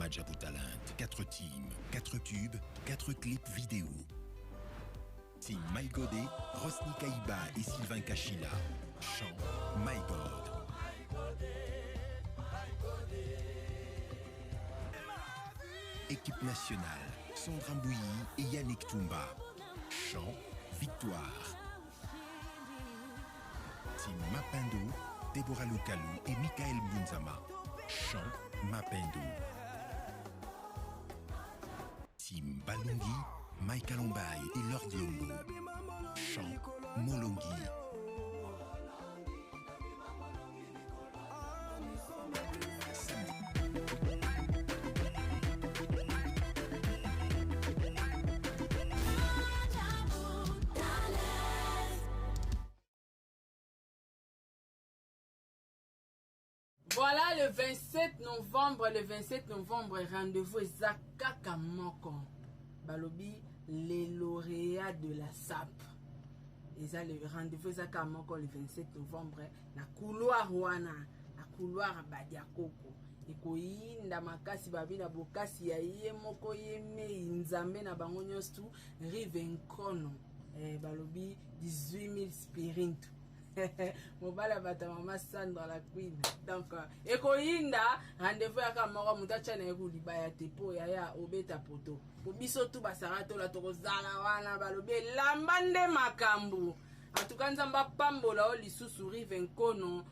matchs à vos talents. 4 teams, 4 tubes, 4 clips vidéo. Team My Godet, Rosny Kaïba et Sylvain Kachila. Chant My God. Équipe nationale, Sandra Mbouyi et Yannick Toumba. Chant Victoire. Team Mapendo, Deborah Lukalou et Michael Bunzama. Chant Mapendo. Team Balungi, Michael Lombay et Lord Lombo. Chant Molongi. Voilà le 27 novembre, rendez-vous Zakaka Moko. Balobi, les lauréats de la SAP. Et ça, le rendez-vous Zakaka Moko le 27 novembre, na couloir Wana, na couloir Badiakoko. Ekoyinda makasi babi na bokasi ya ye moko yeme inzambe na bango nyostu rive nkono. Balobi 18 000 spirintu. Mobala bata mama Sandra la queen. Donc ekoyinda rendez-vous ya kamoko mutacha na yeku libaya tepo ya obeta poto. Po biso tu basarato la tokozala wana balobi lambande makambu. Atukanza mba pambola o lisusu rive nkono.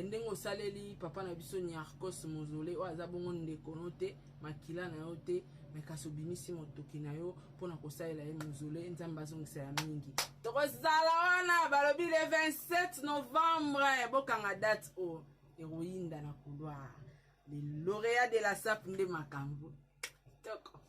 Ndengo saleli papa na biso Nyarkos Mozole o azabongo ndeko note makila na yote mekaso bimisi motoki na yo pona kosalela ye Mozole nzamba zongisa ya mingi tokozala wana balobi le 27 novembre bokanga date o eroyinda na couloir les lauréats de la SAP nde makambo toko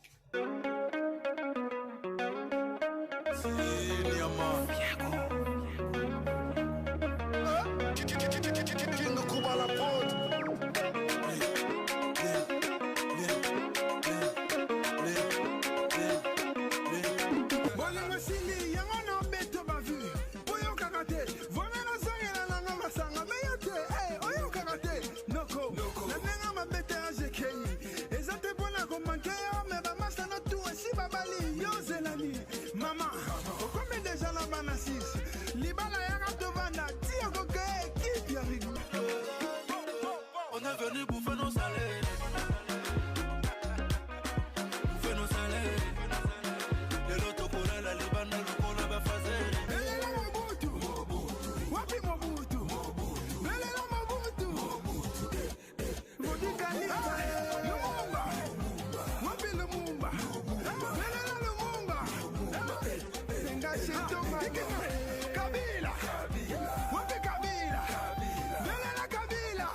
on est venu bouffer nos salaires. Bouffer nos salaires. Le loto cola, la libana, le cola va fazer. Mobutu, wapi Mobutu, Belela Mobutu, Mobutu Lumumba, wapi Lumumba, Belela Lumumba, Senga Shetonga, Kabila, wapi Kabila, Belela Kabila.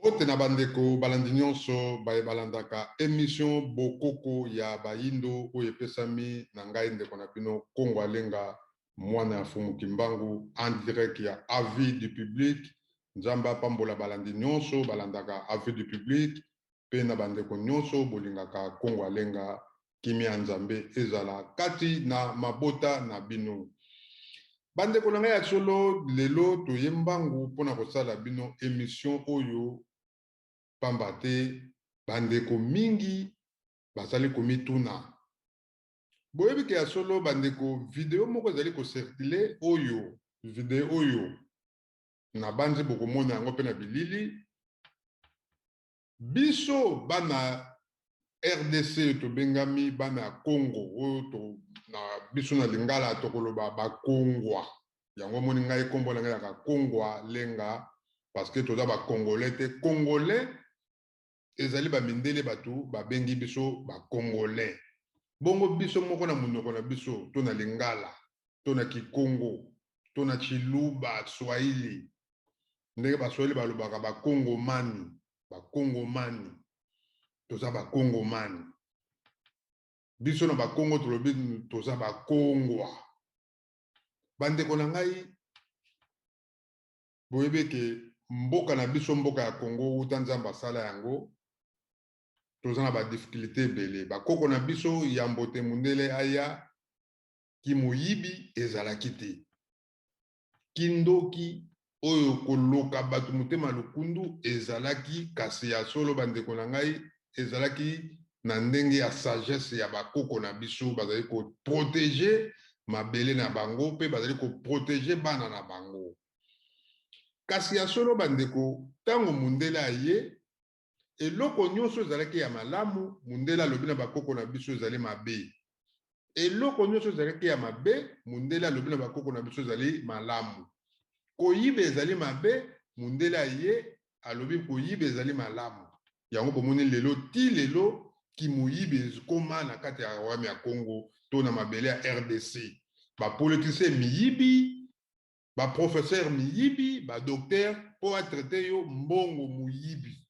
Bote na bandeko balandi nyonso baye balandaka émission bokoko ya bayindo oyo epesami na ngai ndeko na bino Kongo Alenga mwana ya fumu kimbangu en direct ya avis du public nzamba pambola balandi nyonso balandaka avis du public pe na bandeko nyonso bolingaka Kongo Alenga kimia nzambe ezala kati na mabota na bino. Bandeko na ngai ya solo lelo toyembangu mpona kosala bino émission oyo pamba te bandeko mingi bazali komituna. Boyebi ke ya solo bandeko video moko ezali kocircule oyo video oyo na banzi bokomona yango mpe na bilili biso bana RDC tobengami bana ya Congo oyo na biso na lingala tokoloba bakongwa yango moni ngai kombo na ngai ya Kongwa Lenga parce que toza ba congolais te congolais ezali ba mindele batu babengi biso ba congolais bongo biso moko na munoko na biso to na lingala to na kikongo to na chiluba swahili ndenge ba swahili balobaka ba kongomani toza ba kongomani biso na ba kongo tolobi toza ba kongwa. Bandeko na ngai boyebe ke mboka na biso mboka ya Congo uta nzamba sala yango toza na ba difficulté ebele bakoko na biso ya mbote mundele aya ki moyibi ezalaki te kindoki oyo koloka bato motema lukundu ezalaki kasi ya solo bandeko na ngai ezalaki na ndenge ya sagesse ya bakoko na biso bazali koprotege mabele na bango mpe bazali koprotege bana na bango. Kasi ya solo bandeko ntango mundele aye eloko nyonso ezalaki ya malamu mundele alobi na bakoko na biso ezali mabe. Eloko nyonso ezalaki ya mabe mundele alobi na bakoko na biso ezali malamu. Koyiba ezali mabe mundele aye alobi koyiba ezali malamu. Yango bomoni lelo ti lelo kimoyiba ezokoma na kati ya royaume ya Congo to na mabele ya RDC. Ba politicien miyibi, ba professeur miyibi, ba docteur po atraite yo mbongo muyibi.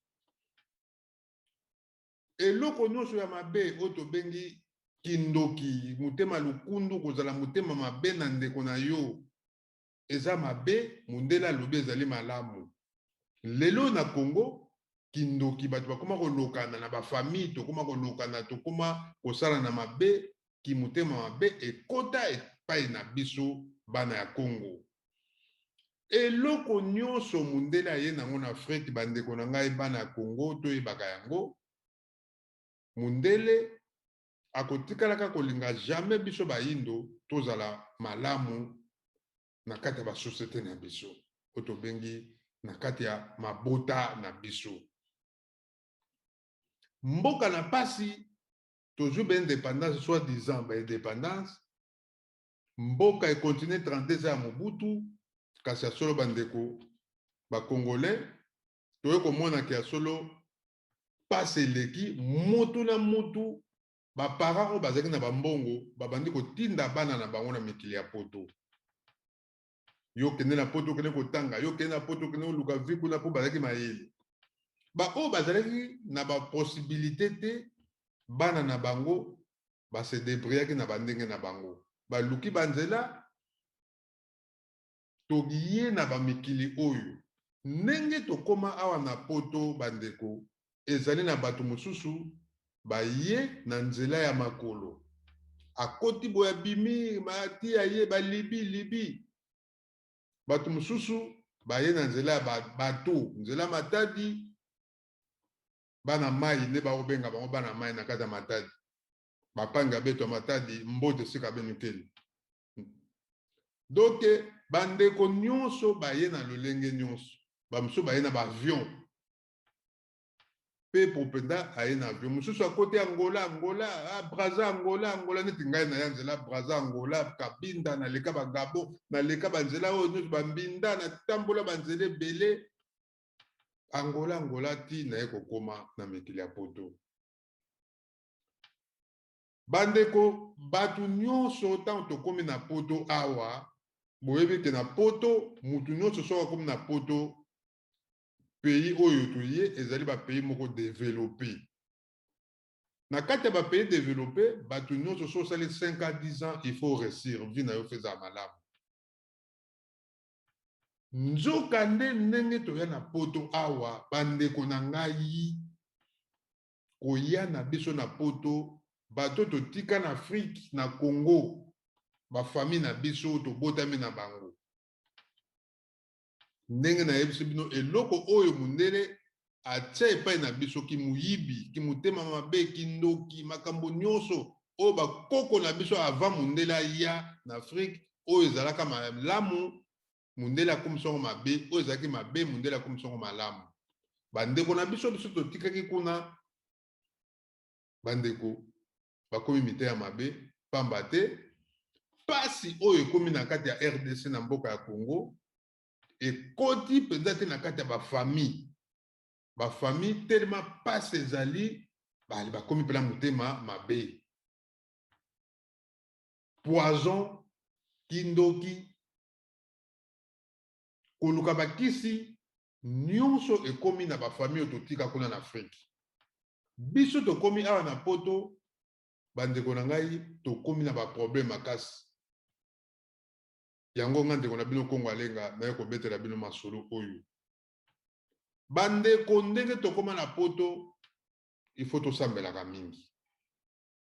Eloko nyonso ya mabe oto bengi kindoki mutema lukundu kozala mutema mabe na ndeko na yo eza mabe mundele alobi ezali malamu. Lelo na Congo kindoki bato bakoma kolokana na bafamille tokoma kolokana tokoma kosala na mabe ki mutema mabe ekota epai na biso bana ya Congo. Eloko nyonso mundele aye nango na Afrique bandeko na ngai bana ya Congo toyebaka yango mundele akotikalaka kolinga jamais biso bayindo tozala malamu na kati ya basosiete na biso oyo tobengi na kati ya mabota na biso. Mboka na pasi tozwi baindépendance soi-disant baindépendance mboka ekontinue 32 ya Mobutu kasi ya solo bandeko bakongolais toye komonaka ya solo pasi eleki mutu na mutu baparent oyo bazalaki na bambongo babandi kotinda bana na bango na mikili ya poto. Yo kende na poto kende kotanga, yo kende na poto kende oluka vi kuna mpo bazalaki mayele. Oyo bazalaki na baposibilité te bana na bango base debrayaki na bandenge na bango. Baluki banzela togiye na bamikili oyo. Ndenge tokoma awa na poto bandeko ezali na bato mosusu baye na nzela ya makolo. Akoti boya bimi mati aye libi. Bato mosusu baye na nzela ya bato nzela matadi bana mai nde baobenga bango bana mai na kati ya matadi bapanga beto ya matadi mbote sika benukeli. Donc bandeko nyonso baye na lolenge nyonso bamosusu baye na baavion pe popenda aye na avion mosusu akote Angola Braza Angola neti ngai na ya nzela Braza Angola Kabinda naleka bagabo naleka banzela oyo nyonso bambinda natambola banzela ebele Angola ti naye kokoma na mikili ya poto. Bandeko bato nyonso ntango tokomi na poto awa boyebi ke na poto mutu nyonso soki akomi na poto pays oyo toye ezali ba pays moko développé. Na kati ya ba pays développé bato nyonso so sali 5 à 10 ans il faut réussir vie na yo feza malamu. Nzoka ndenge toya na poto awa bandeko na ngai koya na biso na poto bato totika na Afrique na Congo ba famille na biso tobotami na bango. Ndenge na yebisi bino eloko oyo mundele atia epai na biso ki muyibi ki mutema mabe ki ndoki makambo nyonso oyo bakoko na biso avant mundele ya na Afrique oyo ezalaka malamu mundele akomisongo mabe oyo ezalaki mabe mundele akomisongo malamu. Bandeko na biso totikaki kuna bandeko bakomi mite ya mabe pamba te pasi oyo ekomi na kati ya RDC na mboka ya Congo ekoti mpenza te na kati ya bafamille tellement pasi ezali bakomi mpena motema mabe poison kindoki koluka bakisi nyonso ekomi na bafamille oyo totika kuna na Afrique. Biso tokomi awa na poto bandeko na ngai tokomi na baproblème makasi. Yango nga ndeko na bino Kongo alenga naye kobetela bino masolo oyo. Bandeko ndenge tokoma na poto il faut tosambelaka mingi.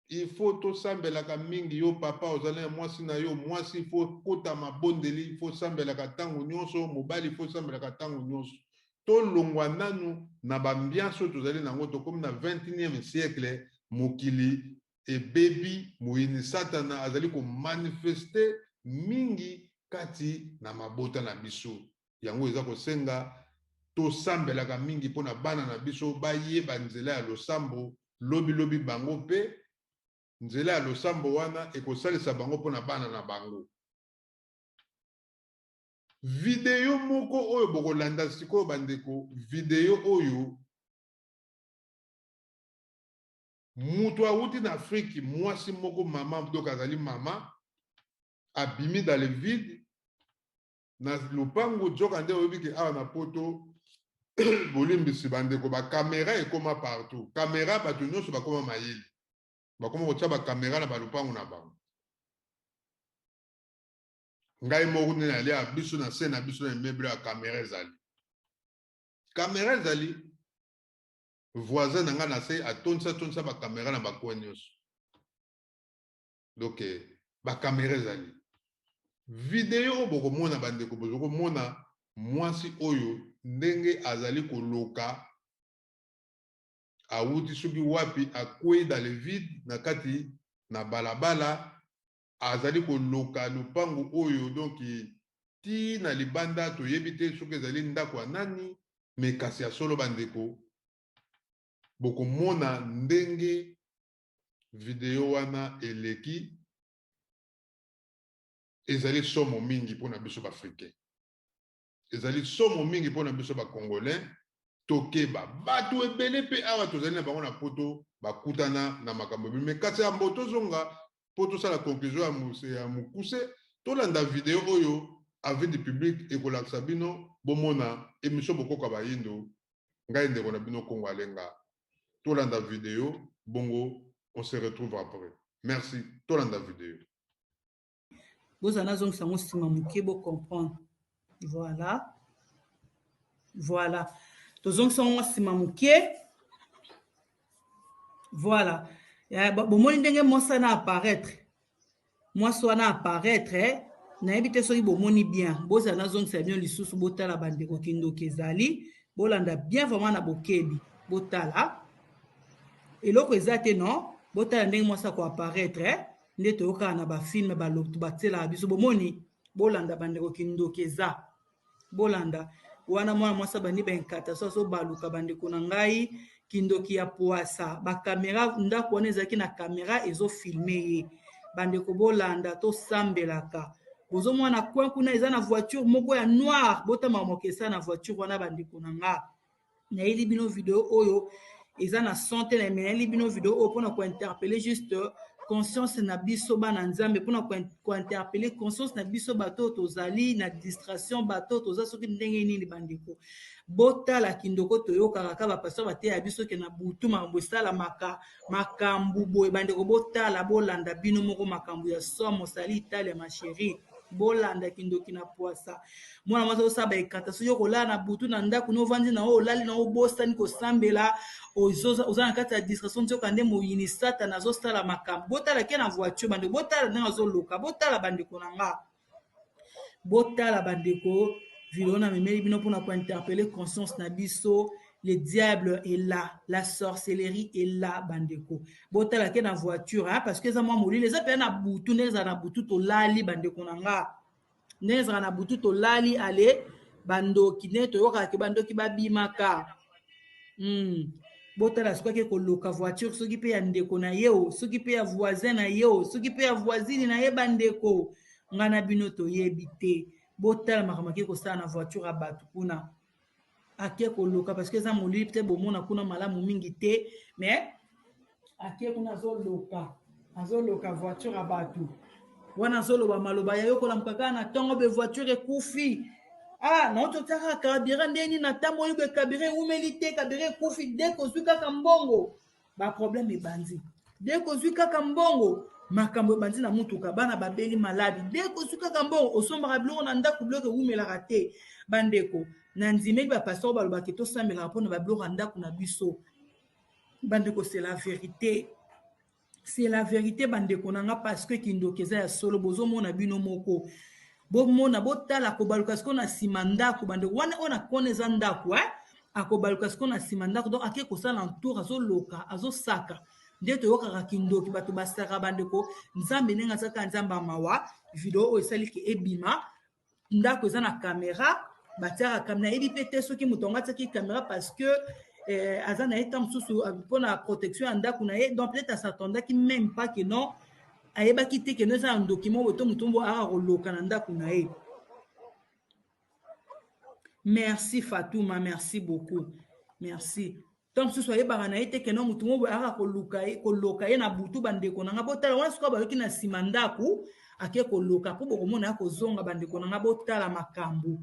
il faut to sambelaka mingi yo papa ozali mwasi na yo mwasi il faut kota mabondeli il faut sambelaka tango nyonso mobali il faut sambelaka tango nyonso to longwa nanu na bambianso tozali nango to comme na 21e siècle mokili e bebi moyini satana azali ko manifester mingi kati na mabota na biso yango eza kosenga to sambelaka mingi pona bana na biso bayeba nzela ya losambo lobi bango pe nzela ya losambo wana ekosalisa bango pona bana na bango. Video moko oyo bokolanda sikoyo bandeko video oyo mutu awuti na Afrique mwasi moko mama donc azali mama abimi dans le vide na lupango joka nde oyebiki awa na poto bolimbisi bandeko ba caméra ekoma partout caméra bato nyonso bakoma mayele bakoma kotia ba caméra na balupango na bango ngai moko nde nali ya biso na se na biso na immeuble ya caméra ezali voisin na nga na se atonisa ba caméra na bakoin nyonso donc ba caméra ezali video oyo bokomona bandeko bozokomona mwasi oyo ndenge azali koloka awuti soki wapi akwei dans le vide na kati na balabala azali koloka lupango oyo donc ti na libanda toyebi te soki ezali ndako ya nani me kasi ya solo bandeko bokomona ndenge video wana eleki ezali somo mingi mpona biso baafricain ezali somo mingi mpona biso bacongolais tokeba bato ebele mpe awa tozali na bango na poto bakutana na makambo ebele me kasi ya mbo tozonga mpo tosala conclusion ya mokuse tolanda video oyo avis du public ekolakisa bino bomona émission bokoka bayindo ngai ndeko na bino Kongo Alenga tolanda video bongo on se retrouve après merci tolanda video vous en avez un sima muke bo comprendre voilà tozong son sima muke voilà bomoni ndenge mosa na apparaître mwasi wana apparaître nayebi te soki bomoni bien bozala nazongisa bien lisusu botala bandeko kindoki ezali bolanda bien vraiment na bokebi botala eloko eza te non botala ndenge mwasi akoapparaître nde toyokaka na bafilme baloto batielaka biso bomoni bolanda bandeko kindoki eza bolanda wana mwana mwasi bandi bankata so baluka bandeko na ngai kindoki ya poasa bakamera ndako wana ezalaki na kamera ezofilme ye bandeko bolanda tosambelaka bozomona coin kuna eza na voiture moko ya noir botama mokesa na voiture wana bandeko na nga nayeli bino video oyo eza na santé na nayeli bino video oyo mpona kointerpeller juste conscience na biso bana nzambe mpona kointerpeller conscience na biso bato tozali na distraction bato toza soki ndenge nini bandeko botala kindoko toyokaka kaka bapasteur bateya biso ke na butu makambo esalamaka makambo boye bandeko botala bolanda bino moko makambo ya somo osali italia ma chérie bolanda kindoki na poasa mwana mwasi osala baekata soki okolala na butu na ndako novandi na oyo olali na oyo bosani kosambela oza na kati ya distraction nzoka nde moyini satana azosala makambo botala ke na voiture bandeko botala ndenge azoloka botala bandeko na nga botala bandeko video na memeli bino mpona kointerpeller conscience na biso le diable est là la sorcellerie est là bandeko botala ke na voiture parce que eza mwa molili eza mpe na butu ndenge ezala na butu tolali bandeko na nga ndenge ezala na butu tolali ale bandoki ndenge toyokaka ke bandoki babimaka botala soki ake koloka voiture soki mpe ya ndeko na ye o soki mpe ya voisin na ye o soki mpe ya voisine na ye bandeko nga na bino toyebi te botala makambo ake kosala na voiture ya bato kuna ake koloka parce que eza molili peut bomona kuna malamu mingi te mais ake kuna azoloka voiture ya bato wana azoloba maloba ya yokola mokaka na ntongo be voiture ekufi naototaka kabire ndeni na ntambo oyo be kabire eumeli te kabire ekufi de kozwi kaka mbongo baproblème ebandi de kozwi kaka mbongo makambo ebandi na mutuka bana babeli maladi de kozwi kaka mbongo osombaka biloko na ndako biloko eumelaka te bandeko na ndimeli bapasteur balobaki tosambelaka mpona babiloko ya ndako na biso bandeko c'est la vérité c'est la vérité bande konanga parce que kindokeza ya solo bozo mona bino moko bomona botala kobaluka siko na sima ndako bande wana ona koneza ndako akobaluka siko na sima ndako donc ake kosala entour azoloka azosaka nde toyokaka kindoki bato basaka bandeko nzambe ndenge azaka nzambe mawa video oyo esaliki ebima ndako eza na kamera batiaka kamera yebi pe te soki moto yango atiaki kamera parce que aza na ye ntan mosusu mpona protection ya ndako na ye donc peut-être asatondaki même pas que non ayebaki te ke no eza na ndokima oyo to moto mbo aka koloka na ndako na ye. Merci Fatouma, merci beaucoup, merci. Tant que ce soit ayebaka na ye te ke no moto mbo aka koloka ye na butu bandeko nanga botala wana sikoyo bayoki na nsima ndako ake koloka mpo bokomona ya kozonga bandeko nanga botala makambo.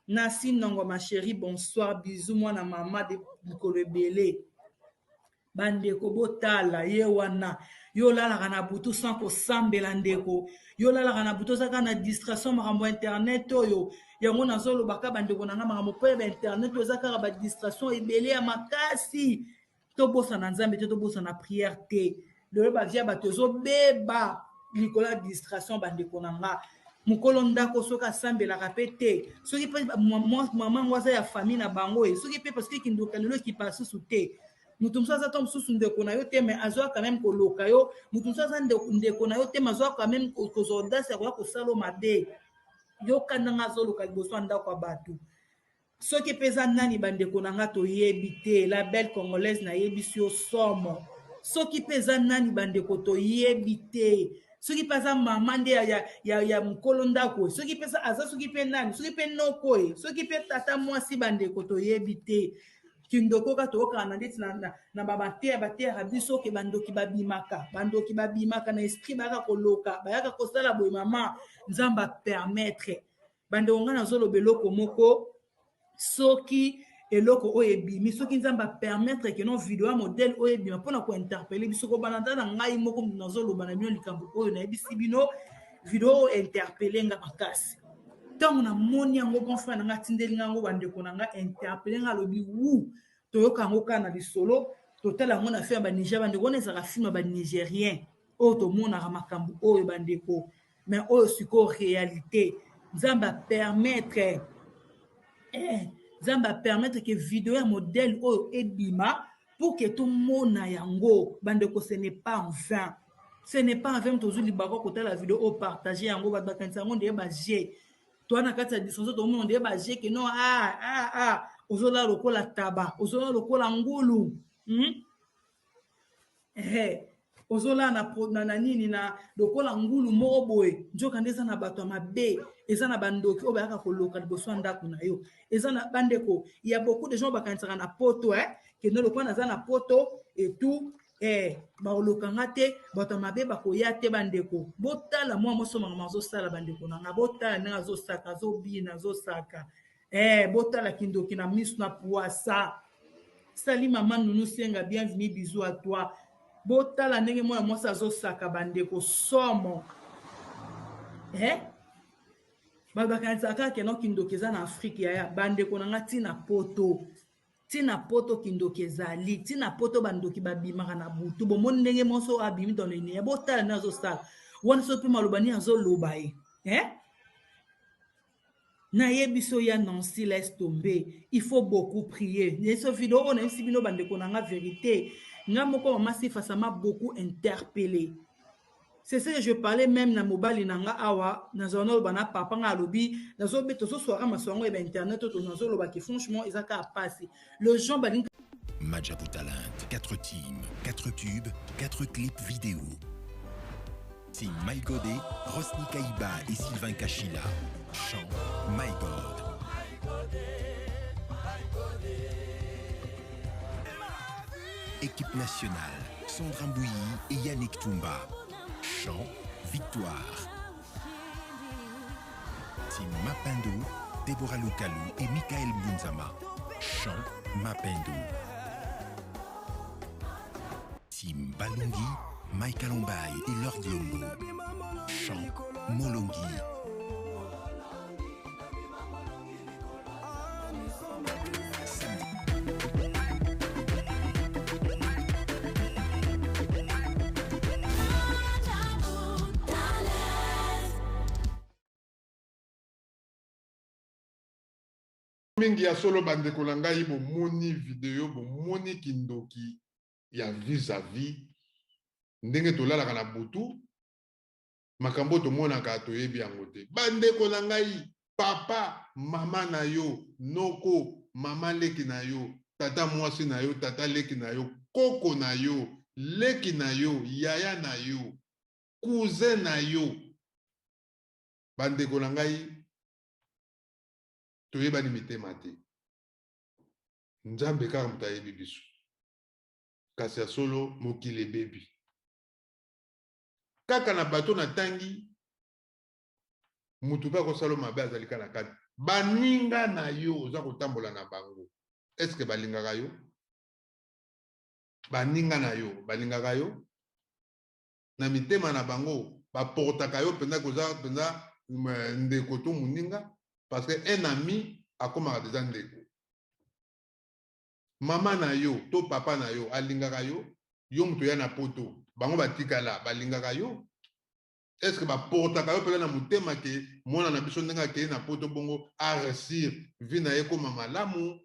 Nasi Nongo ma chérie, bonsoir, bisous mwana mama de mikolo ebele bandeko botala ye wana yo lalaka na butu sans kosambela ndeko yo lalaka na butu ozaka na distraction makambo internet oyo yango nazolobaka bandeko nanga makambo mpo ya internet oyo eza kaka badistraction ebele ya makasi tobosana nzambe te tobosana prière te lelo bavia bato ezobeba likolo ya distraction bandeko nanga mokolo ndako soki asambelaka mpe te soki mpe mamango aza ya famille na bango soki mpe parce que kindoka lelo ekipa susu te mutu mosusu aza to mosusu ndeko na yo te mais azwa quand même koloka yo mutu mosusu aza ndeko na yo te mais azwa quand même kozwa audace ya koya kosala o mabe yo kandanga azoloka liboso ya ndako ya bato soki mpe eza nani bandeko na nga toyebi te la belle congolaise nayebisi yo somo soki mpe eza nani bandeko toyebi te soki mpe aza mama nde ya mokolo ndako soki mpe aza soki mpe nani soki mpe noko soki mpe tata mwasi bandeko toyebi te kindoko ka tokokaka na ndeti na bateyaka biso ke bandoki babimaka na esprit bayaka koloka bayaka kosala boye mama nzambe apermettre bandeko nga nazoloba eloko moko soki eloko oyo ebimi soki nzambe apermettre ke non video ya modele oyo ebima mpona kointerpele biso kobana nta na ngai moko nazoloba na bino likambo oyo nayebisi bino video oyo interpele nga makasi ntango namoni yango bon frère nanga atindeli ngango bandeko nanga interpele nga alobi wu toyoka yango kaka na lisolo totala yango na filme ya baniger bandeko wana ezalaka filme ya banigérien oyo tomonaka makambo oyo bandeko mais oyo sikoyo réalité nzambe apermettre nzambe apermettre ke video ya modèle oyo ebima pour que tout mona yango bandeko ce n'est pas en vain tozwi libako kotala video oyo partager yango bato bakanisa yango ndeye baje toa na kati ya distraction tomona ndeye baje ke non ozola lokola taba ozola lokola ngulu ozola na nini na lokola ngulu moko boye nzoka nde eza na bato ya mabe eza na bandoki oyo bayaka koloka liboso ya ndako na yo eza na bandeko ya beaucoup de gens bakanisaka na poto kende lokola naza na poto etout baolokanga te bato ya mabe bakoya te bandeko botala mwa mosomaka azosala bandeko nanga botala ndenge azosaka azobina azosaka botala kindoki na miso na poisa sali mama nunu senga bienvenue bisous à toi botala ndenge mwana mwasi azosaka bandeko somo babakanisaka keno kindoki eza na afrike yaya bandeko nanga tina poto kindoki ezali tina poto bandoki babimaka na butu bomoni ndenge moso abimi donene ya botala ndenge azosala wana so mpe maloba nini azoloba ye nayebi so ya Nancy laisse tomber il faut beaucoup prier neso video oyo nayebisi bino bandeko nanga vérité nga moko mama Sifa ça m'a beaucoup interpellé. C'est ce que je parlais même na mobali nanga awa na zona bana papa nga alobi na zo beto so soira masongo e internet to na zo loba ki franchement ezaka passer le Jean Balinga Madjabou Talent, 4 teams, 4 tubes, 4 clips vidéo. Team My Godé, Rosny Kaïba et Sylvain Kachila. Chant My God. Équipe nationale, Sandra Mbouyi et Yannick Toumba. Chant Victoire. Team Mapendo, Deborah Lukalou et Michael Bunzama. Chant Mapendo. Team Balungi, Michael Ombaye et Lord Lombo. Chant Molongi. mingi ya solo bandeko na ngai bomoni video bomoni kindoki ya vis-à-vis ndenge tolalaka na butu makambo tomonaka toyebi yango te bandeko na ngai papa mama na yo noko mama leki na yo tata mwasi na yo tata leki na yo koko na yo leki na yo yaya na yo cousin na yo bandeko na ngai toyebani mitema te nzambe kaka moto ayebi biso kasi ya solo mokili ebebi kaka na bato na tangi mutu mpe akosala mabe azali kaka na kati baninga na yo oza kotambola na bango eske balingaka yo baninga na yo balingaka yo na mitema na bango baportaka yo mpenza koza mpenza ndeko to moninga parce que un ami akomaka deja ndeko mama na yo to papa na yo alingaka yo yo moto ya na poto bango batikala balingaka yo eske baportaka yo mpenza na motema ke mwana na biso ndenge akei na poto bongo aresir vi na ye koma malamu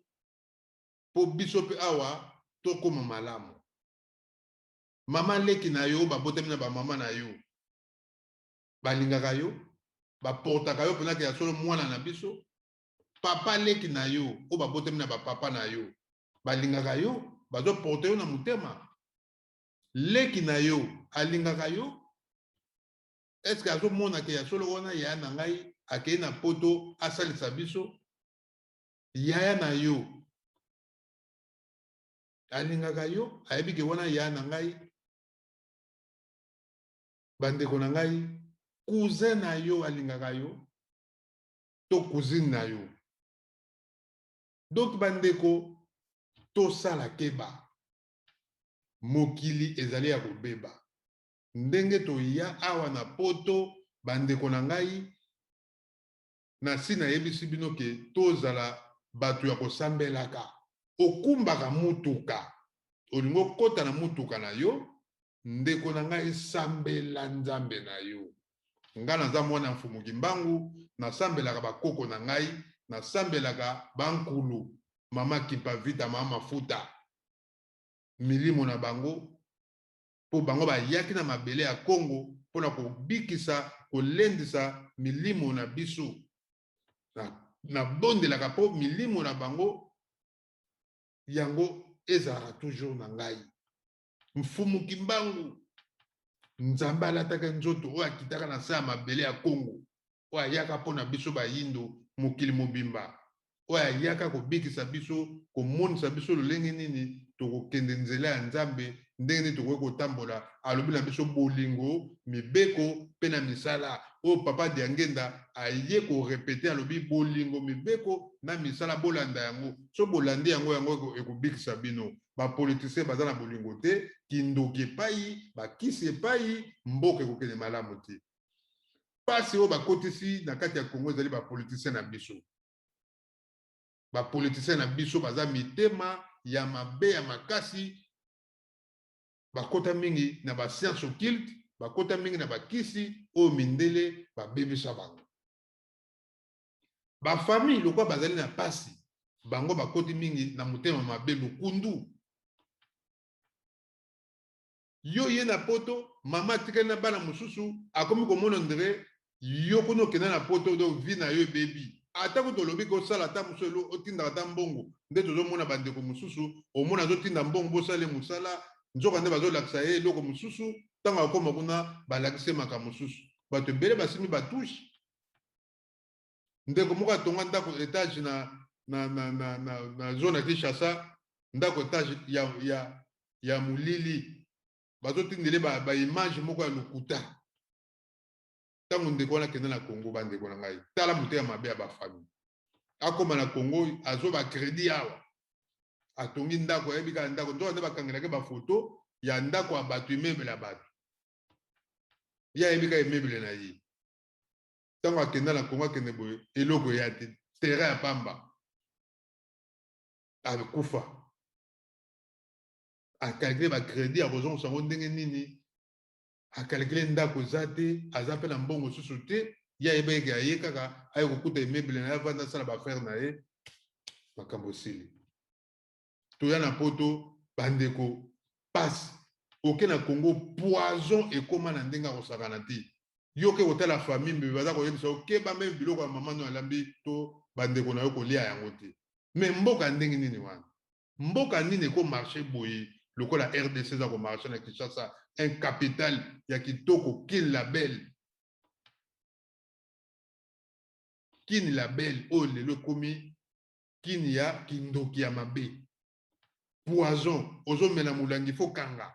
mpo biso mpe awa tokoma malamu mama leki na yo babotami na bamama na yo balingaka yo baportaka yo mpenza ke ya solo mwana na biso papa leki na yo oyo babotami na bapapa na yo balingaka yo bazoporte yo na motema leki na yo alingaka yo eske azomona ke ya solo wana yaya na ngai akei na poto asalisa biso yaya na yo alingaka yo ayebi ke wana yaya na ngai bandeko na ngai cousin na yo alingaka yo to cousine na yo donc bandeko tosala keba mokili ezali ya kobeba ndenge toya awa na poto bandeko na ngai na si nayebisi bino ke tozala bato ya kosambelaka okumbaka mutuka olingi okota na mutuka na yo ndeko na ngai sambela nzambe na yo nga naza mwana mfumuki mbangu nasambelaka bakoko na ngai nasambelaka bankulu mama kipavita mama mafuta milimo na bango mpo bango bayaki na mabele ya Kongo mpona kobikisa kolendisa milimo na biso na bondelaka mpo milimo na bango yango ezalaka toujours na ngai mfumuki mbangu nzambe alataka nzoto oyo akitaka na se ya mabele ya Kongo oyo ayaka mpona biso bayindo mokili mobimba oyo ayaka kobikisa biso komonisa biso lolenge nini tokokende nzela ya nzambe ndenge nini tokoki kotambola alobi na biso bolingo mibeko mpe na misala oyo papa Diangenda aye korepete alobi bolingo mibeko na misala bolanda yango so bolandi yango yango ekobikisa bino bapolitisien baza na bolingo te kindoki epai bakisi epai mboka ekokende malamu te pasi oyo bakotisi na kati ya Kongo ezali bapolitisien na biso bapolitisien na biso baza mitema ya mabe ya makasi bakota mingi na bascience occulte bakota mingi na bakisi oyo mindele babebisa bango bafamille lokwa bazali na pasi bango bakoti mingi na motema mabe lukundu yo ye na poto mama atikali na bana mosusu akomi komona ndire yo kuna okenda na poto do vi na yo ebebi atako tolobi kosala ata mosolo otindaka ata mbongo nde tozomona bandeko mosusu omona azotinda mbongo bosale mosala nzoka nde bazolakisa ye eloko mosusu ntango akoma kuna balakisi makambo mosusu bato ebele basimi batushe ndeko moko atonga ndako etage na zone ya Kinshasa ndako etage ya molili bazotindele baimage moko ya lokuta ntango ndeko wana akende na Congo bandeko na ngai tala moto ya mabe ya bafamille akoma na Congo azo bakredi awa atongi ndako ayebi kaka ndako nzoka nde bakangelaki bafoto ya ndako ya bato imeble ya bato ye ayebi kaka imeble na ye ntango akenda na Congo akende boye eloko ya te terrain ya pamba akufa akalkile bakredi akozongisa yango ndenge nini akalkile ndako eza te aza mpe na mbongo mosusu te ye ayeba eke aye kaka aye kokuta imeble na ye avanda asala bafrere na ye makambo sili toya na poto bandeko passe oke na Congo poison ekoma na ndenga kosakana te yoke kotala famille mbe baza koyebisa okeba me biloko ya mama no alambi to bandeko na yo kolia yango te me mboka ndenge nini wana mboka nini ekomarche boye lokola RDC za komarche na Kinshasa un capital ya kitoko kin label oyo lelo ekomi kini ya kindoki ya mabe poison ozomela mulangi fo kanga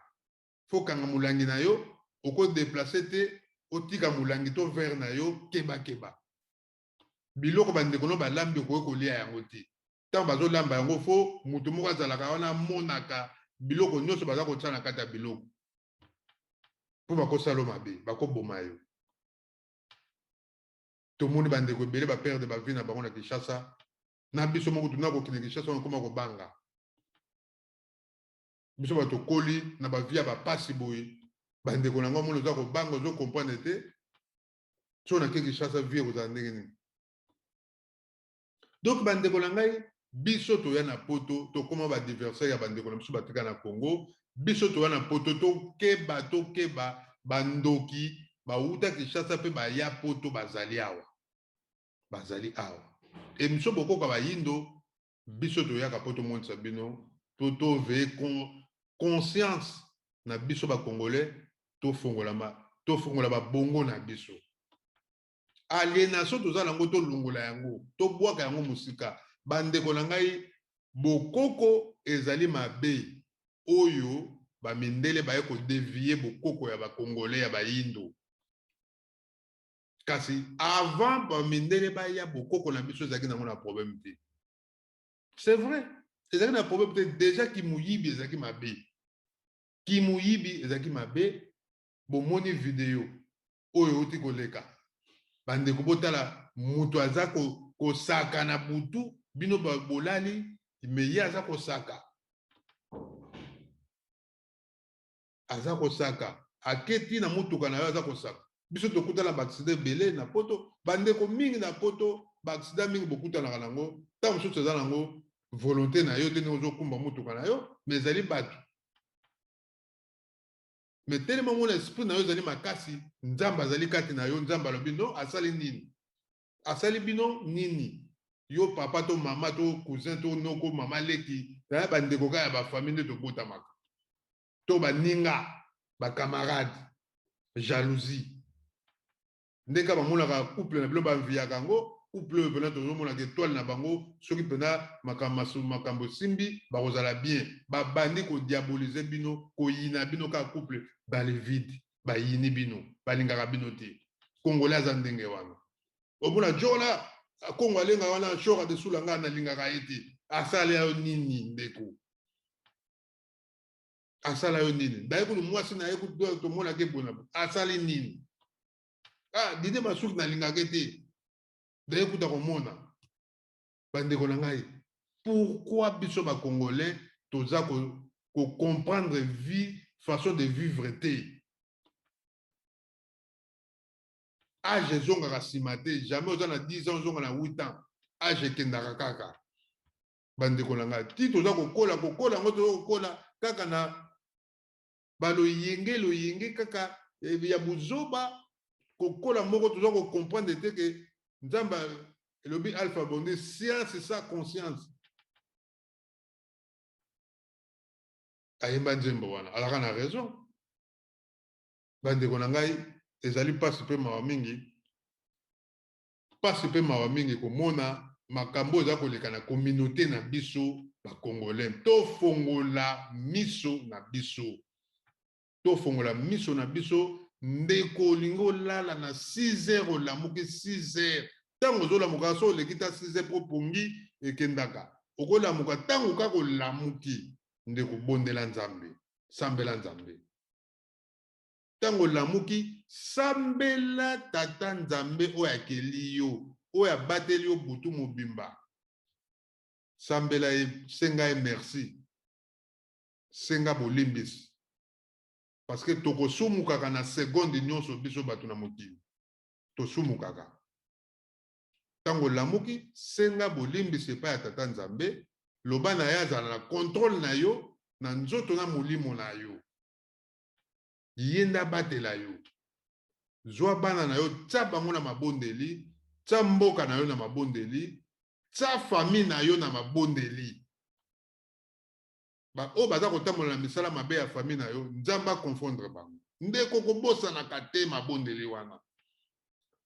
mulangi na yo okodeplace te otika mulangi to verre na yo keba biloko bandeko no balambi okoki kolia yango te ntango bazolamba yango fo moto moko azalaka wana amonaka biloko nyonso baza kotia na kati ya biloko mpo bakosala mabe bakoboma yo tomoni bandeko ebele baperde bavie na bango na Kinshasa na biso moko tuna kokende Kinshasa wana koma kobanga biso bato koli na bavie ya bapasi boye bandeko nango moni oza kobanga ozokomprendre te so na ke Kinshasa vie ekozala ndenge nini donc bandeko na ngai biso toya na poto tokoma badiversaire ya bandeko na biso batika na Congo biso toya na poto tokeba bandoki bauta Kinshasa mpe baya poto bazali awa emiso bokoka bayindo biso toyaka poto monisa bino to toveye conscience na biso bakongolais tofongola babongo na biso aliénation tozala yango tolungola yango tobwaka yango mosika bandeko na ngai bokoko ezali mabe oyo bamindele baye kodevie bokoko ya bakongolais ya bayindo kasi avant bamindele baya bokoko na biso ezalaki nango na problème te c'est vrai ezalaki na problème te déjà kimuyibi ezalaki mabe bomoni video oyo oti koleka bandeko botala mutu aza kosaka na butu bino bolali me ye aza kosaka aketi na mutuka na yo aza kosaka biso tokutana baaksida ebele na poto bandeko mingi na poto baaksida mingi bokutanaka nango ntango mosusu eza nango volonté na yo te ndenge ozokumba mutuka na yo me ezali bato me telema mona esprit na yo ezali makasi nzambe azali kati na yo nzambe alobi no asali bino nini yo papa to mama to cousin to noko mama leki na bandeko kaka ya bafamille nde tobotamaka to baninga bakamarade jalousie ndeka bamonaka couple na bilo baviyaka yango couple oyo mpena tozomonaka étoile na bango soki mpena makambo simbi bakozala bien babandi kodiabolize bino koyina bino kaka couple balevide bayini bino balingaka bino te kongolais aza ndenge wana omona jola kongo alenga wana shoka desula ngai nalingaka ye te asala yo nini ndeko asala yo nini daye kutu mwasi na ye tomonaka ebona asali nini dide masuki nalingaka ye te daye kuta komona bandeko na ngai pourquoi biso bakongolais toza comprendre vie façon de vivre te age ezongaka nsima te jamais oza na 10 ans ozonga na 8 ans age ekendaka kaka bandeko na ngai ti toza kokola yango toza kokola kaka na loyenge kaka ya buzoba kokola moko toza kocomprendre te ke nzambe elobi alpha bonde science sa conscience ayemba nzembo wana alaka na raison bandeko na ngai ezali mpasi mpe mawa mingi komona makambo eza koleka na communauté na biso bakongolais tofongola miso na biso ndeko olingi olala na 6 heures olamuki 6 heures ntango ozolamuka so oleki ta 6 heures mpo pongi ekendaka okolamuka ntango kaka olamuki ndeko bondela nzambe sambela nzambe ntango olamuki sambela tata nzambe oyo akeli yo oyo abateli yo butu mobimba sambela ye senga ye merci senga bolimbisi parce que tokosumukaka na seconde nyonso biso bato na mokili tosumukaka tango lamuki senga bolimbi sepa ya tata nzambe loba na ye azala na contrôle na yo na nzoto na molimo na yo yenda batela yo zwa bana na yo tia bango na mabondeli tia mboka na yo na mabondeli tia famille na yo na mabondeli oyo baza kotambola na misala mabe ya famille na yo nzambe akonfondre bango ndeko kobosanaka te mabondeli wana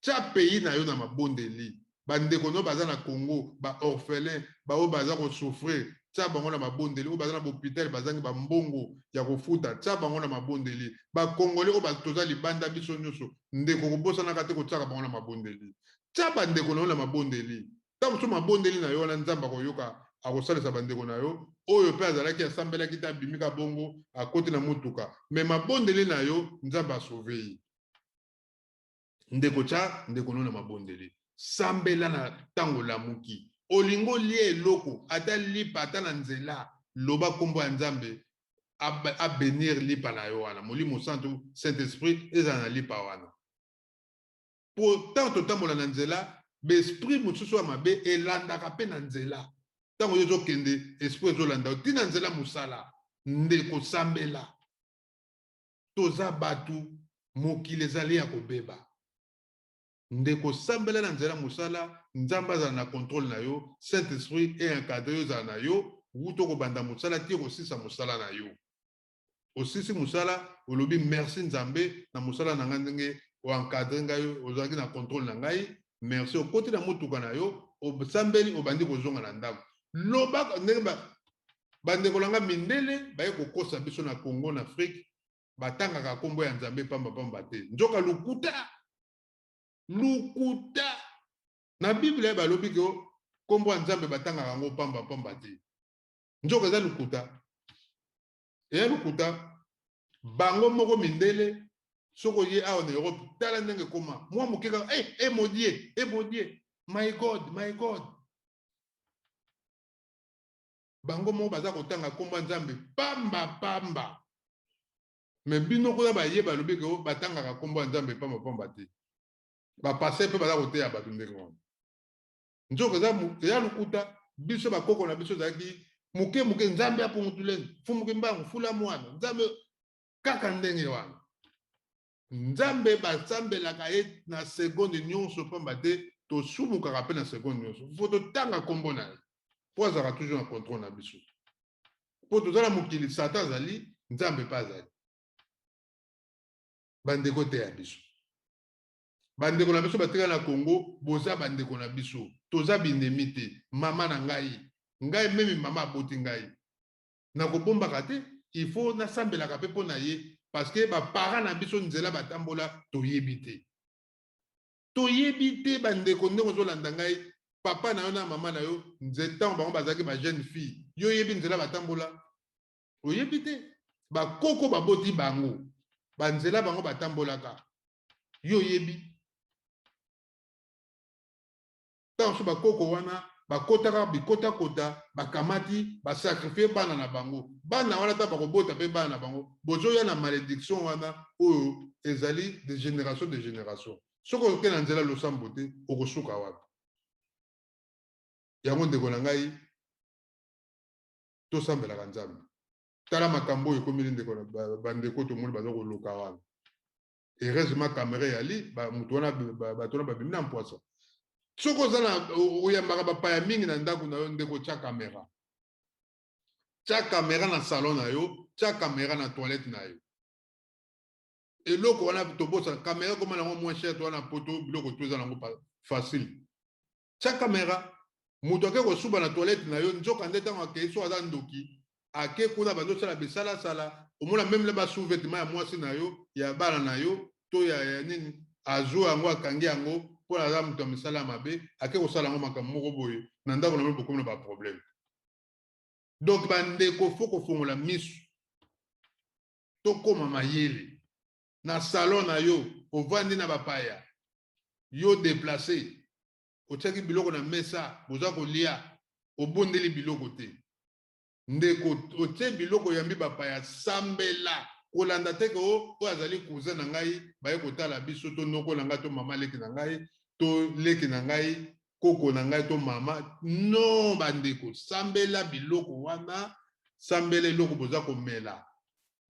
tia pays na yo na mabondeli bandeko no baza na Congo baorphelin baoyo baza kosouffrir tia bango na mabondeli oyo baza na bohôpital bazangi bambongo ya kofuta tia bango na mabondeli bakongole oyo toza libanda biso nyonso ndeko kobosanaka te kotiaka bango na mabondeli tia bandeko na yo na mabondeli ntango mosusu mabondeli na yo wana nzambe akoyoka akosalisa bandeko na yo oyo mpe azalaki asambelaki te abimika bongo akoti na motuka me mabondeli na yo nzambe asauve ye ndeko tia ndeko no na mabondeli sambela na ntango lamuki olingo lia eloko ata lipa ata na nzela loba kombo ya nzambe abenir lipa na yo wana molimo santu saint esprit ezala na lipa wana po ntango totambola na nzela baesprit mosusu ya mabe elandaka mpe na nzela ntango yo ezokende esprit ezolanda yo ntina nzela mosala ndeko sambela toza bato mokili ezali ya kobeba ndeko sambela na nzela mosala nzambe azala na contrôle na yo saint esprit encadre yo ezala na yo wuto kobanda mosala ti kosisa mosala na yo osisi mosala olobi merci nzambe na mosala na ngai ndenge oencadre ngai ozalaki na contrôle na ngai merci okoti na motuka na yo osambeli obandi kozonga na ndako loba ndenge bandeko na ngai mindele baye kokosa biso na Congo na Afrique batangaka kombo ya nzambe pamba te nzoka lukuta na Bible balobi ke kombo ya nzambe batangaka yango pamba te nzoka eza lukuta eya lukuta bango moko mindele soko ye awa na Europe tala ndenge koma mwa mokeka maudit my god bango moko baza kotanga kombo ya nzambe pamba me bino kuna baye balobi ke batangaka kombo ya nzambe pamba te bapase mpe baza koteya bato ndenge wana nzoka eya lukuta biso bakoko na biso ezalaki moke nzambe apungutuleni fumuki mbangu fula mwana nzambe kaka ndenge wana nzambe basambelaka ye na seconde nyonso pamba te tosumukaka mpe na seconde nyonso fo totanga kombo na ye po azalaka toujours na contrôle na biso po toza na mokili satan azali nzambe mpe azali bandeko te ya biso bandeko na biso batika na Congo boza bandeko na biso toza binemi te mama na ngai memi mama aboti ngai nakobombaka te il faut nasambelaka mpe mpo na ye parce que bapara na biso nzela batambola toyebi te bandeko ndenge ozolanda ngai papa na yo na mama na yo ntango bango bazalaki bajeune fille yo yebi nzela batambola oyebi te bakoko baboti bango banzela bango batambolaka yo yebi ntango so bakoko wana bakotaka bikotakota bakamati basakrifie bana na bango bana wana ta bakobota mpe bana na bango bozoya na malédiction wana oyo ezali de génération soki oke na nzela losambo te okosuka wapi yango ndeko na ngai tosambelaka nzambe tala makambo oyo ekomeli ndeko bandeko tomoni baza koluka wana heureusement camera yali moto wana bato wana babimi na mpwasa soki oza na oyambaka bapaya mingi na ndako na yo ndeko tia kamera na salon na yo tia kamera na toilette na yo eloko wana tobosa kamera koma nango moins cher to wana poto biloko to eza nango facile tia kamera moto ake kosuba na toilette na yo nzoka nde ntango akei so aza ndoki ake kuna bazosala bisalasala omona meme le basous-vêtement ya mwasi na yo ya bana na yo to ya nini azwa yango akangi yango mpo na aza moto ya misala ya mabe ake kosala yango makambo moko boye na ndako na mpe bokomi na baproblème donc bandeko fo kofongola miso tokóma mayele na salon na yo ovandi na bapaya yo déplacé otiaki biloko na mesa boza kolia obondeli biloko te ndeko otie biloko yambi bapaya sambela kolanda te ke oyo azali cousin na ngai baye kotala biso to noko na ngai to mama leki na ngai to leki na ngai koko na ngai to mama non bandeko sambela biloko wana sambela eloko boza komela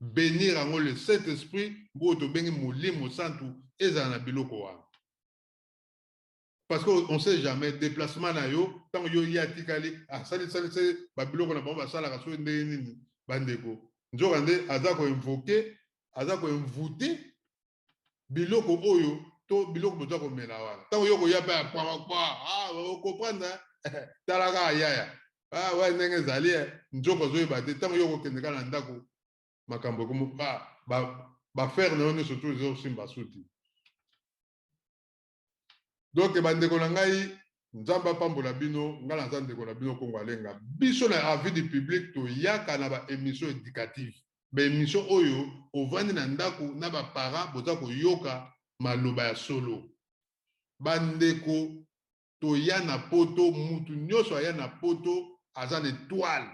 bénir yango le Saint-Esprit bo to bengi molimo santu ezala na biloko wana parce qu'on ne sait jamais déplacement na yo tant yo yatikali sali ba biloko na bango basala ka so ndenge nini bandeko nzoka nde aza ko invoquer aza ko inviter biloko oyo to biloko boza komela wana tant yo ko ya pa kwa comprendre talaka yaya wa ndenge ezali nzoko zoyeba te tant yo ko kende kana ndako makambo komo ba faire na yo surtout zo simba suti. Donc bandeko na ngai nzamba pambola bino ngala nza ndeko na bino Kongo alenga biso na avis du public to yaka na ba émission éducative ba émission oyo ovandi na ndako na ba parents boza ko yoka maloba ya solo bandeko to ya na poto mutu nyoso aya na poto aza l'étoile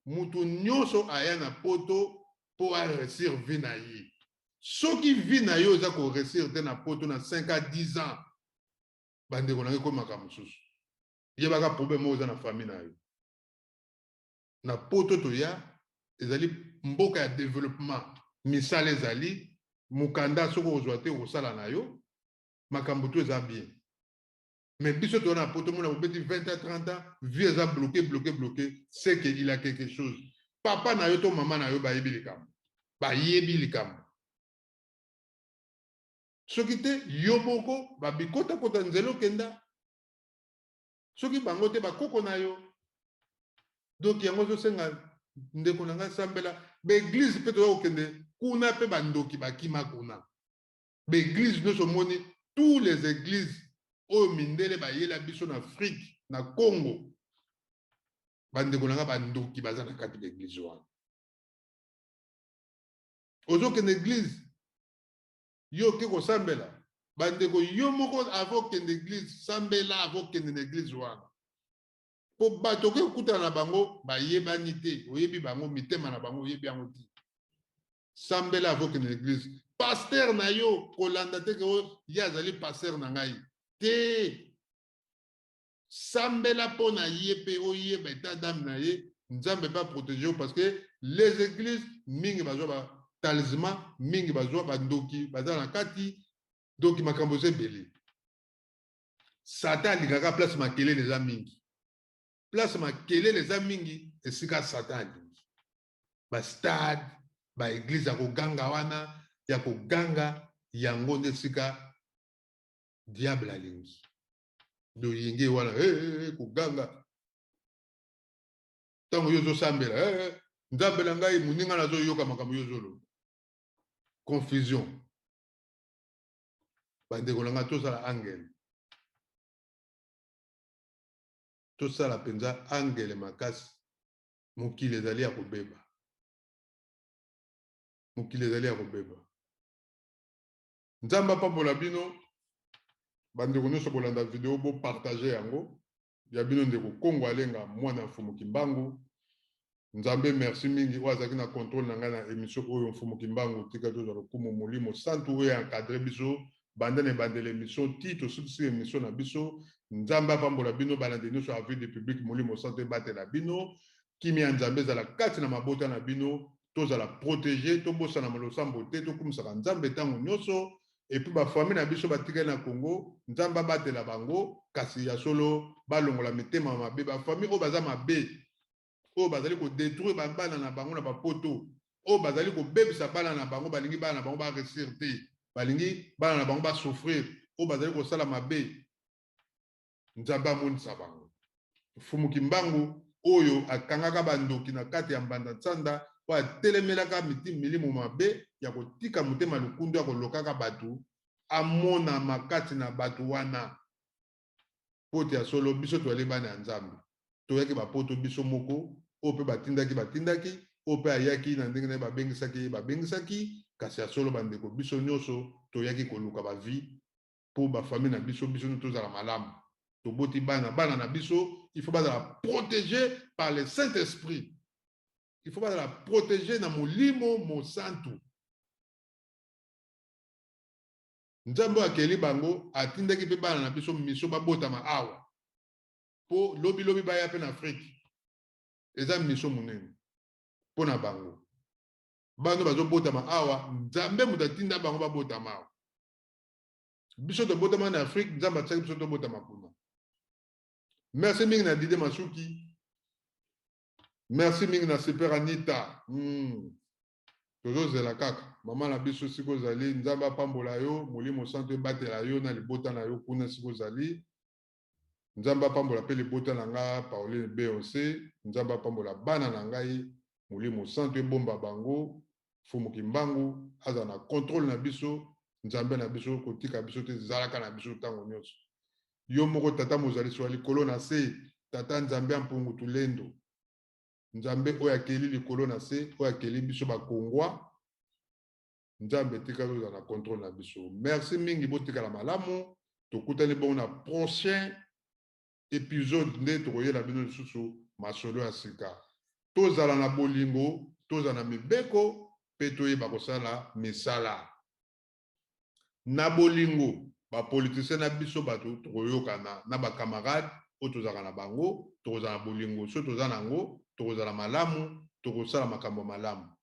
mutu nyoso aya na poto po a réussir vie na ye soki vie na yo za ko réussir te na poto na 5 à 10 ans bandeko na ko makambo susu yebaka problème oza na famille na yo na poto to ya ezali mboka ya développement misala ezali mukanda soko ozwa te osala na yo makambo to eza bien mais biso to na poto mona obeti 20 à 30 ans vie eza bloqué c'est que il a quelque chose papa na yo to mama na yo bayebi likambo soki te yo moko babikota kota nzelo kenda soki bango te bakoko na yo donc yango zosenga ndeko na ngai sambela baeglise mpe toza kokende kuna mpe bandoki bakima kuna baeglise nyonso moni tous les églises oyo mindele bayela biso na Afrique na Congo bandeko na ngai bandoki baza na kati baeglise wana ozokende église yo ke kosambela bandeko yo moko avokende église sambela avokende na église wana po bato ke kutana na bango bayebani te oyebi bango mitema na bango oyebi yango te sambela avokende na église pasteur na yo kolanda te ke ye azali pasteur na ngai te sambela mpo na ye mpe oyeba état d'âme na ye nzambe pa protéger parce que les églises mingi bazwa ba talisman mingi bazwa bandoki baza na kati doki makambo ebele satan alingaka place makelele eza mingi place makelele eza mingi esika satan alingi bastade baeglise ya koganga wana ya koganga yango nde esika diable alingi doyenge wana koganga ntango yo ozosambela nzambe na ngai moninga nazoyoka makambo yo ozoloba confusion bandeko na ngai tosala angele tosala mpenza angele makasi mokili ezali ya kobeba nzambe apambola bino bandeko nyonso bolanda video bopartage yango ya bino ndeko Kongo alenga mwana mfumuki mbangu nzambe merci mingi oyo azalaki na contrôle na ngai na émission oyo mfumuki mbangu tika tozwa lokumu molimo santu oyo encadre biso banda na ebandela émission ti tosukisi émission na biso nzambe apambola bino balandi nyonso avis de public molimo santu ebatela bino kimi ya nzambe ezala kati na mabota na bino tozala protégé tobosana malosambo te tokumisaka nzambe ntango nyonso epuis bafamile na biso batikali na Congo nzambe abatela bango kasi ya solo balongola mitema mabe bafamile oyo baza mabe oyo bazali kodétruire babana na bango na bapoto oyo bazali kobebisa bana na bango balingi bana na bango baresir te balingi bana na bango basouffrir oyo bazali kosala mabe nzambe amonisa bango mfumuki mbangu oyo akangaka bandoki na kati ya mbanda ntsanda oyo atelemelaka milimo mabe ya kotika motema lukundu ya kolokaka bato amona makati na bato wana poto ya solo biso toyali bana ya nzambe toyaki bapoto biso moko oyo mpe batindaki oyo mpe ayaki na ndenge na ye babengisaki kasi ya solo bandeko biso nyonso toyaki koluka bavi mpo bafamile na biso nyo tozala malamu toboti bana na biso il faut bazala protégé par le Saint-Esprit il faut bazala protégé na molimo mosantu Nzambe akeli bango atindaki pe bana na biso miso babotama awa po lobi baya pe na Afrique eza miso munene po na bango bano bazobotama awa Nzambe mutatinda bango babotama awa biso tobotama na Afrique Nzambe atsaki biso tobotama kuna. Merci mingi na Dide Masuki, merci mingi na Super Anita. Tozo zela kaka mama na biso siko zali Nzambe apambola yo molimo santo ebatela yo na libota na yo kuna siko zali Nzambe apambola pe libota na nga Pauline Beyoncé Nzambe apambola bana na ngai molimo santo ebomba bango Fumu Kimbangu aza na contrôle na biso Nzambe na biso kotika biso te zalaka na biso tango nyonso yo moko tata mozali so likolo na se tata Nzambe ampungu tulendo Nzambe oyo akeli likolo na se oyo akeli biso bakongwa Nzambe tika zo na contrôle na biso. Merci mingi botika la malamu tokutani bon na prochain épisode nde tokoyela bino lisusu masolo ya sika tozala na bolingo tozala na mibeko pe toyeba kosala misala na bolingo bapolitisien na biso bato tokoyokana na bakamarade oyo tozalaka na bango tokozala na bolingo so toza nango tokozala malamu tokosala makambo malamu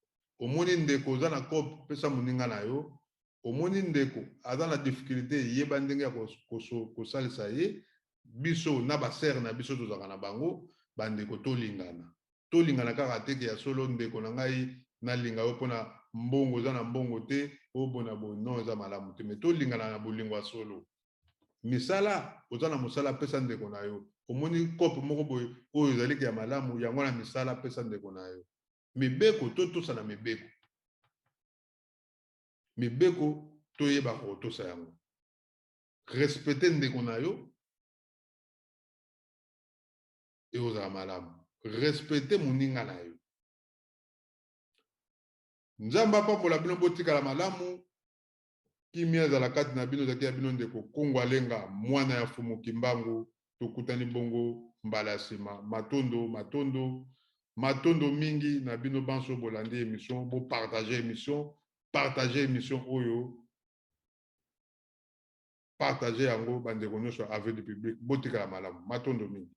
omoni ndeko oza na kope pesa moninga na yo omoni ndeko aza na difficulté yeba ndenge ya kosalisa ye biso na basere na biso tozalaka na bango bandeko tolingana kaka teke ya solo ndeko na ngai nalinga yo mpona mbongo oza na mbongo te obona bono eza malamu te me tolingana na bolingo ya solo misala oza na mosala pesa ndeko na yo omoni kope moko boye oyo ezaliki ya malamu yango na misala pesa ndeko na yo mibeko totosa na mibeko toyeba kotosa yango respecte ndeko na yo eozala malamu respecte moninga na yo Nzambe apambola bino botikala malamu kimia ezala kati na bino ezalaki ya bino ndeko Kongo Alenga mwana ya Fumu Kimbangu tokutani bongo mbala ya nsima matondo mingi na bino banso bolandi émission bo partager émission oyo partager yango bandeko nyonso avec du public botikala malamu matondo mingi.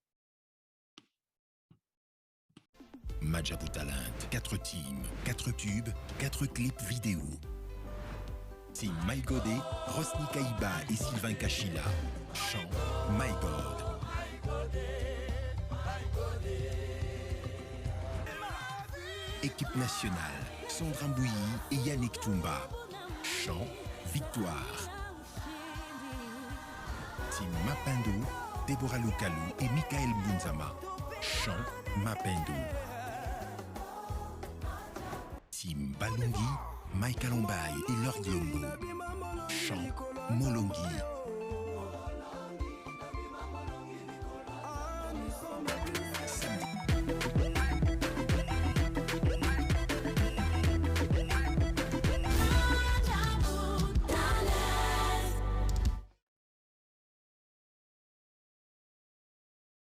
Madjabou Talent, 4 teams, 4 tubes, 4 clips vidéo. Team My Godé, Rosny Kaïba et Sylvain Kachila. Chant My God. Équipe nationale, Sandra Mbouyi et Yannick Toumba. Chant Victoire. Team Mapendo, Deborah Lokalou et Michael Bunzama. Chant Mapendo. Team Balungi, Michael Lombay et Lord Lombo. Chant Molongi.